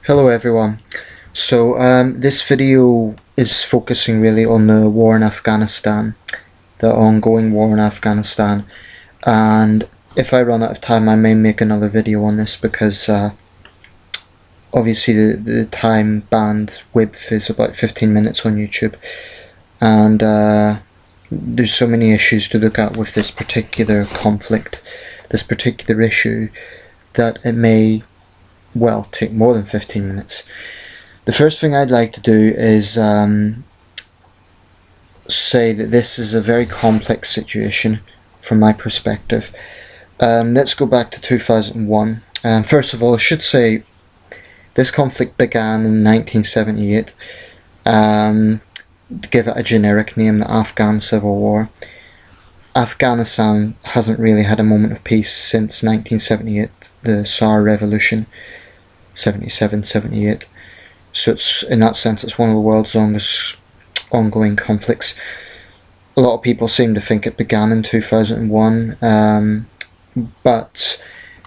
Hello everyone. This video is focusing really on the war in Afghanistan, the ongoing war in Afghanistan, and if I run out of time I may make another video on this because obviously the time bandwidth is about 15 minutes on YouTube, and there's so many issues to look at with this particular conflict, this particular issue, that it may take more than 15 minutes. The first thing I'd like to do is say that this is a very complex situation from my perspective. Let's go back to 2001. First of all, I should say this conflict began in 1978. To give it a generic name, the Afghan Civil War. Afghanistan hasn't really had a moment of peace since 1978, the SAR Revolution, 77, 78. So it's, in that sense, it's one of the world's longest ongoing conflicts. A lot of people seem to think it began in 2001, but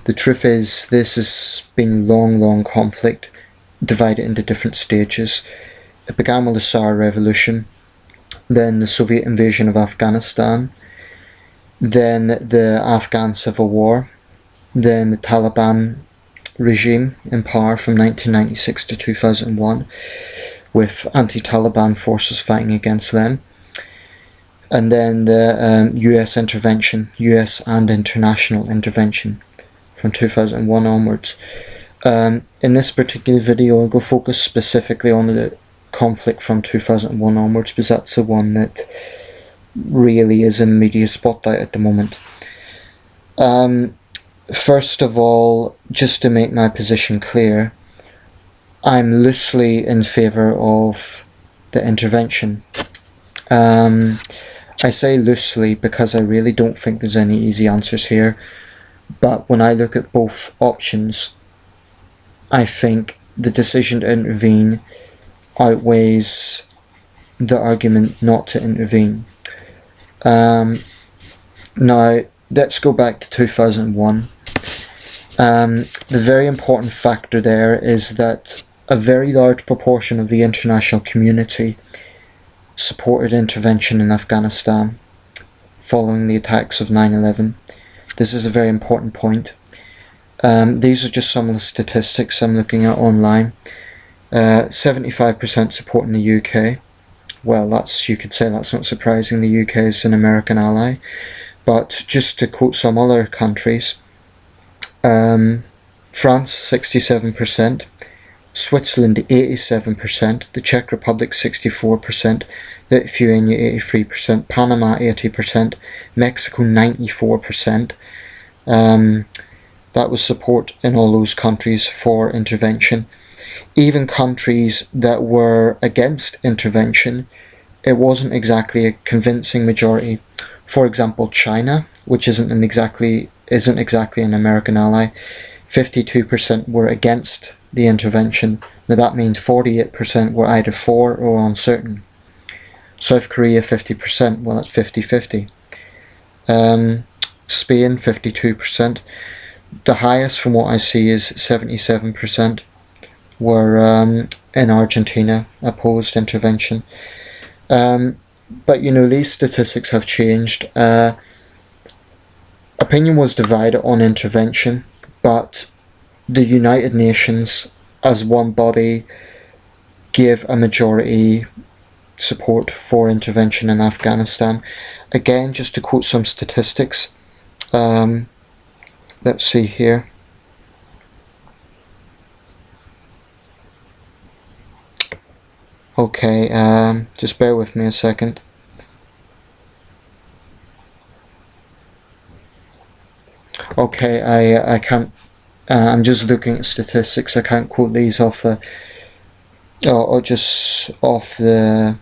the truth is this has been long conflict, divided into different stages. It began with the SAR Revolution, then the Soviet invasion of Afghanistan, then the Afghan Civil War, then the Taliban regime in power from 1996 to 2001, with anti-Taliban forces fighting against them, and then the US intervention, US and international intervention from 2001 onwards. In this particular video I'll go focus specifically on the conflict from 2001 onwards, because that's the one that really is in the media spotlight at the moment. First of all, just to make my position clear, I'm loosely in favour of the intervention. I say loosely because I really don't think there's any easy answers here, but when I look at both options, I think the decision to intervene outweighs the argument not to intervene. Now, let's go back to 2001. The very important factor there is that a very large proportion of the international community supported intervention in Afghanistan following the attacks of 9/11. This is a very important point. These are just some of the statistics I'm looking at online. 75% support in the UK. Well, you could say that's not surprising. The UK is an American ally. But just to quote some other countries, France 67%, Switzerland 87%, the Czech Republic 64%, Lithuania 83%, Panama 80%, Mexico 94%. That was support in all those countries for intervention. Even countries that were against intervention, it wasn't exactly a convincing majority. For example, China, which isn't exactly an American ally, 52% were against the intervention. Now that means 48% were either for or uncertain. South Korea 50%, well that's 50-50. Spain 52%. The highest from what I see is 77% were in Argentina opposed intervention. But you know, these statistics have changed. Opinion was divided on intervention, but the United Nations as one body gave a majority support for intervention in Afghanistan. Again, just to quote some statistics, let's see here. Okay, just bear with me a second. Okay, I can't, I'm just looking at statistics. I can't quote these off the, or just off the,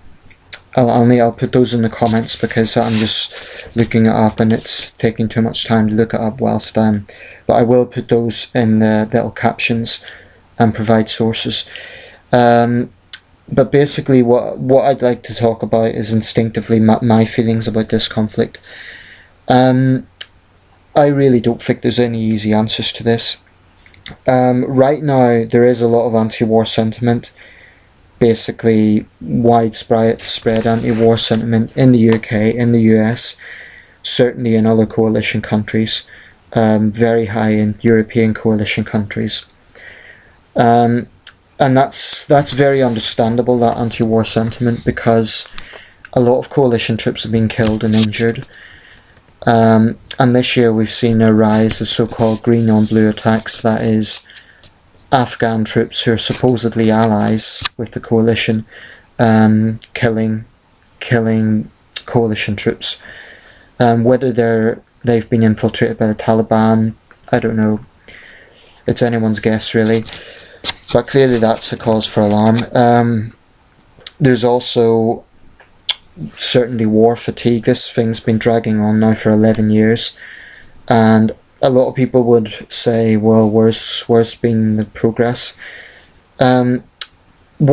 I'll put those in the comments because I'm just looking it up and it's taking too much time to look it up whilst but I will put those in the little captions and provide sources. But basically what I'd like to talk about is instinctively my feelings about this conflict. I really don't think there's any easy answers to this. Right now, there is a lot of anti-war sentiment, basically widespread anti-war sentiment in the UK, in the US, certainly in other coalition countries, very high in European coalition countries. And that's very understandable, that anti-war sentiment, because a lot of coalition troops have been killed and injured. And this year we've seen a rise of so-called green on blue attacks, that is, Afghan troops who are supposedly allies with the coalition, killing coalition troops. Whether they've been infiltrated by the Taliban, I don't know. It's anyone's guess, really. But clearly that's a cause for alarm. There's also certainly war fatigue. This thing's been dragging on now for 11 years. And a lot of people would say, well, where's been the progress? What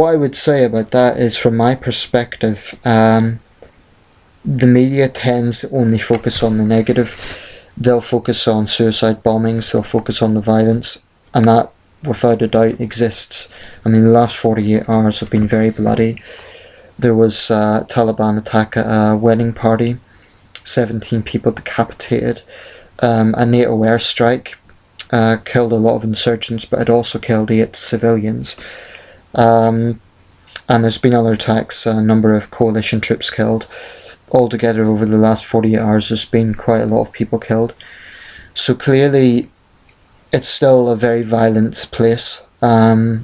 I would say about that is, from my perspective, the media tends to only focus on the negative. They'll focus on suicide bombings, they'll focus on the violence, and that, without a doubt, exists. I mean, the last 48 hours have been very bloody. There was a Taliban attack at a wedding party, 17 people decapitated. A NATO airstrike killed a lot of insurgents, but it also killed 8 civilians. And there's been other attacks, a number of coalition troops killed. Altogether, over the last 48 hours, there's been quite a lot of people killed. So clearly, it's still a very violent place. But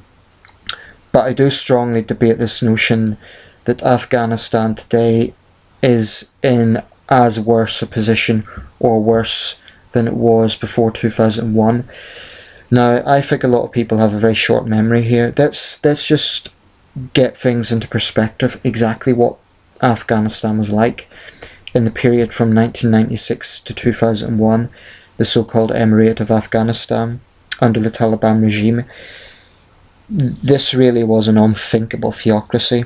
I do strongly debate this notion that Afghanistan today is in as worse a position, or worse than it was before 2001. Now, I think a lot of people have a very short memory here. Let's just get things into perspective, exactly what Afghanistan was like in the period from 1996 to 2001, the so-called Emirate of Afghanistan under the Taliban regime. This really was an unthinkable theocracy.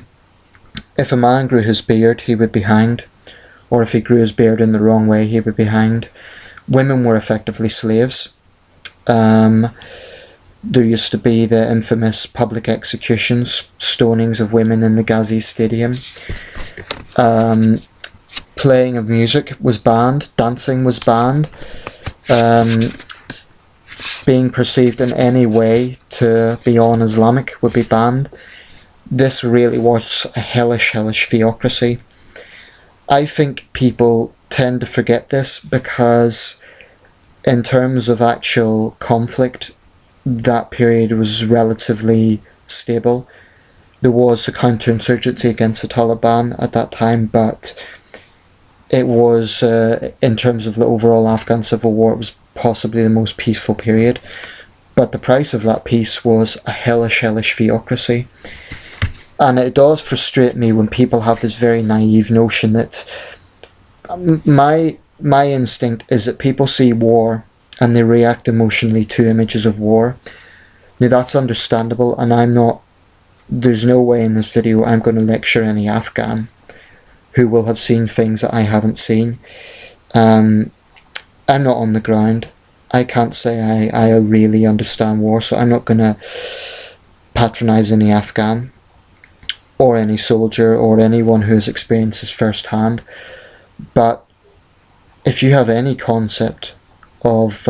If a man grew his beard, he would be hanged, or if he grew his beard in the wrong way, he would be hanged. Women were effectively slaves. There used to be the infamous public executions, stonings of women in the Ghazi Stadium. Playing of music was banned, dancing was banned. Being perceived in any way to be un-Islamic would be banned. This really was a hellish theocracy. I think people tend to forget this because, in terms of actual conflict, that period was relatively stable. There was a counterinsurgency against the Taliban at that time, but it was, in terms of the overall Afghan civil war, it was possibly the most peaceful period. But the price of that peace was a hellish theocracy. And it does frustrate me when people have this very naive notion that my instinct is that people see war and they react emotionally to images of war. Now, that's understandable, and there's no way in this video I'm going to lecture any Afghan who will have seen things that I haven't seen. I'm not on the ground. I can't say I really understand war, so I'm not going to patronise any Afghan or any soldier or anyone who has experienced this firsthand. But if you have any concept of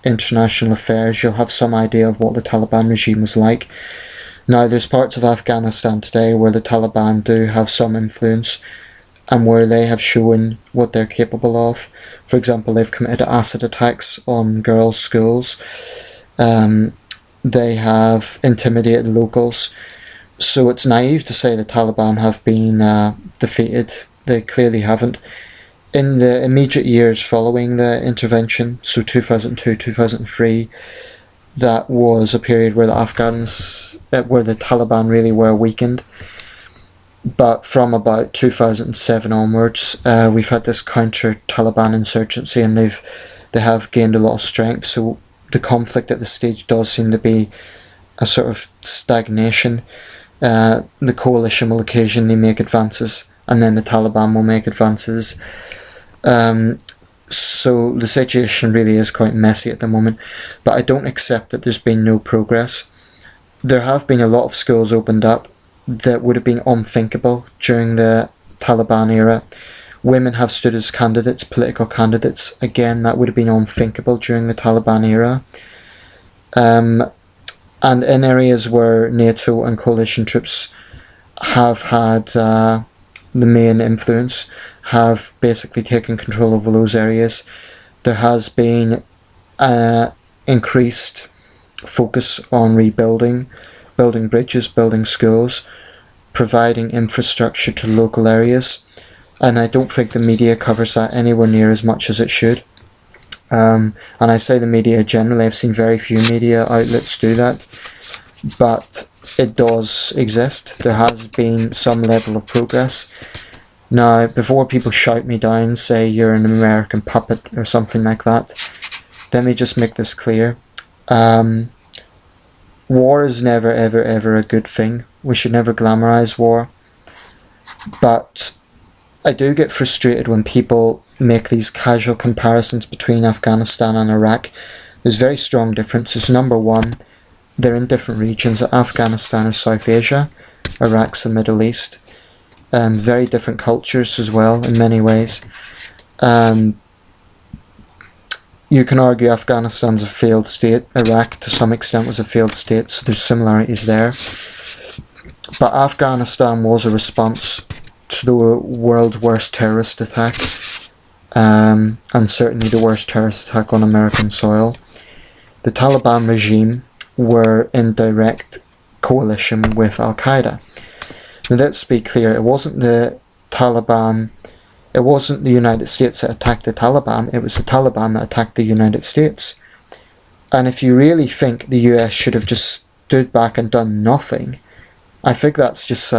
international affairs, you'll have some idea of what the Taliban regime was like. Now, there's parts of Afghanistan today where the Taliban do have some influence and where they have shown what they're capable of. For example, they've committed acid attacks on girls' schools. They have intimidated locals. So it's naive to say the Taliban have been defeated. They clearly haven't. In the immediate years following the intervention, so 2002, 2003, that was a period where the Taliban really were weakened. But from about 2007 onwards, we've had this counter-Taliban insurgency, and they have gained a lot of strength. So the conflict at this stage does seem to be a sort of stagnation. The coalition will occasionally make advances, and then the Taliban will make advances. So the situation really is quite messy at the moment, but I don't accept that there's been no progress. There have been a lot of schools opened up that would have been unthinkable during the Taliban era. Women have stood as candidates, political candidates. Again, that would have been unthinkable during the Taliban era. And in areas where NATO and coalition troops have had the main influence, have basically taken control over those areas, there has been increased focus on rebuilding, building bridges, building schools, providing infrastructure to local areas, and I don't think the media covers that anywhere near as much as it should. And I say the media generally, I've seen very few media outlets do that, but it does exist. There has been some level of progress. Now, before people shout me down, say you're an American puppet or something like that, let me just make this clear. War is never, ever, ever a good thing. We should never glamorize war. But I do get frustrated when people make these casual comparisons between Afghanistan and Iraq. There's very strong differences. Number one, they're in different regions. Afghanistan is South Asia, Iraq's the Middle East. Very different cultures as well in many ways. You can argue Afghanistan's a failed state. Iraq to some extent was a failed state, so there's similarities there. But Afghanistan was a response to the world's worst terrorist attack, and certainly the worst terrorist attack on American soil. The Taliban regime were in direct coalition with Al-Qaeda. Now let's be clear, it wasn't the Taliban, it wasn't the United States that attacked the Taliban, it was the Taliban that attacked the United States. And if you really think the US should have just stood back and done nothing, I think that's just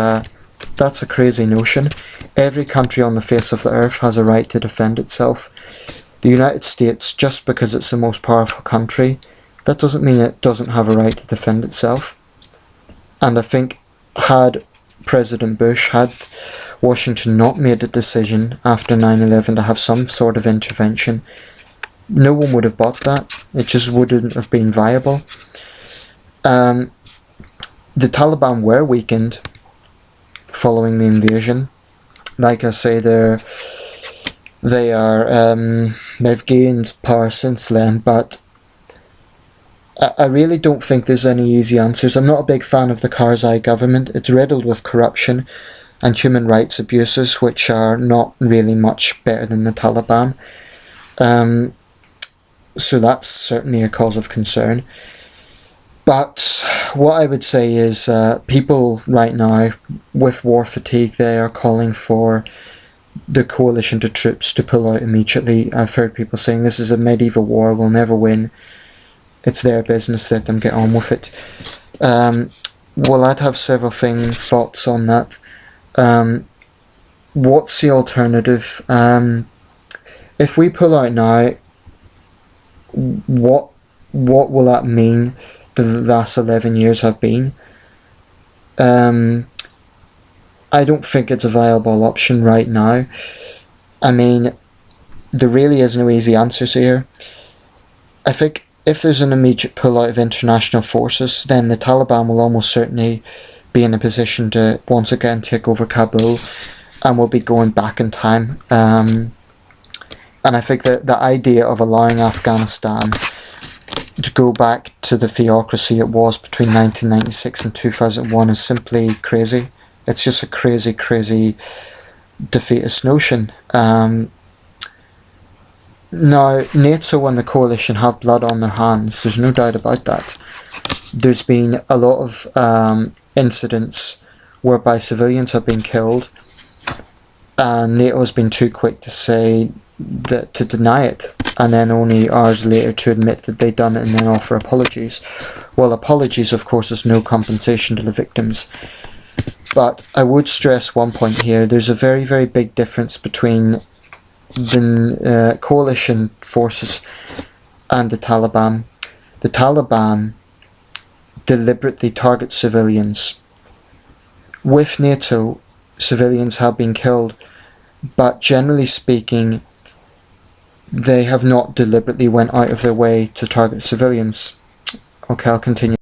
that's a crazy notion. Every country on the face of the earth has a right to defend itself. The United States, just because it's the most powerful country, that doesn't mean it doesn't have a right to defend itself. And I think had President Bush, had Washington not made a decision after 9/11 to have some sort of intervention, no one would have bought that. It just wouldn't have been viable. The Taliban were weakened following the invasion. Like I say, they've gained power since then, but I really don't think there's any easy answers. I'm not a big fan of the Karzai government. It's riddled with corruption and human rights abuses, which are not really much better than the Taliban. So that's certainly a cause of concern. But what I would say is people right now with war fatigue, they are calling for the coalition to troops to pull out immediately. I've heard people saying this is a medieval war, we'll never win. It's their business, let them get on with it. Well, I'd have several thoughts on that. What's the alternative? If we pull out now, what will that mean the last 11 years have been? I don't think it's a viable option right now. I mean, there really is no easy answers here. I think if there's an immediate pull-out of international forces, then the Taliban will almost certainly be in a position to once again take over Kabul, and will be going back in time. And I think that the idea of allowing Afghanistan to go back to the theocracy it was between 1996 and 2001 is simply crazy. It's just a crazy, crazy defeatist notion. Now, NATO and the coalition have blood on their hands, there's no doubt about that. There's been a lot of incidents whereby civilians have been killed, and NATO has been too quick to say that, to deny it, and then only hours later to admit that they'd done it and then offer apologies. Well, apologies, of course, is no compensation to the victims. But I would stress one point here. There's a very, very big difference between the coalition forces and the Taliban. The Taliban deliberately target civilians. With NATO, civilians have been killed, but generally speaking, they have not deliberately went out of their way to target civilians. Okay, I'll continue.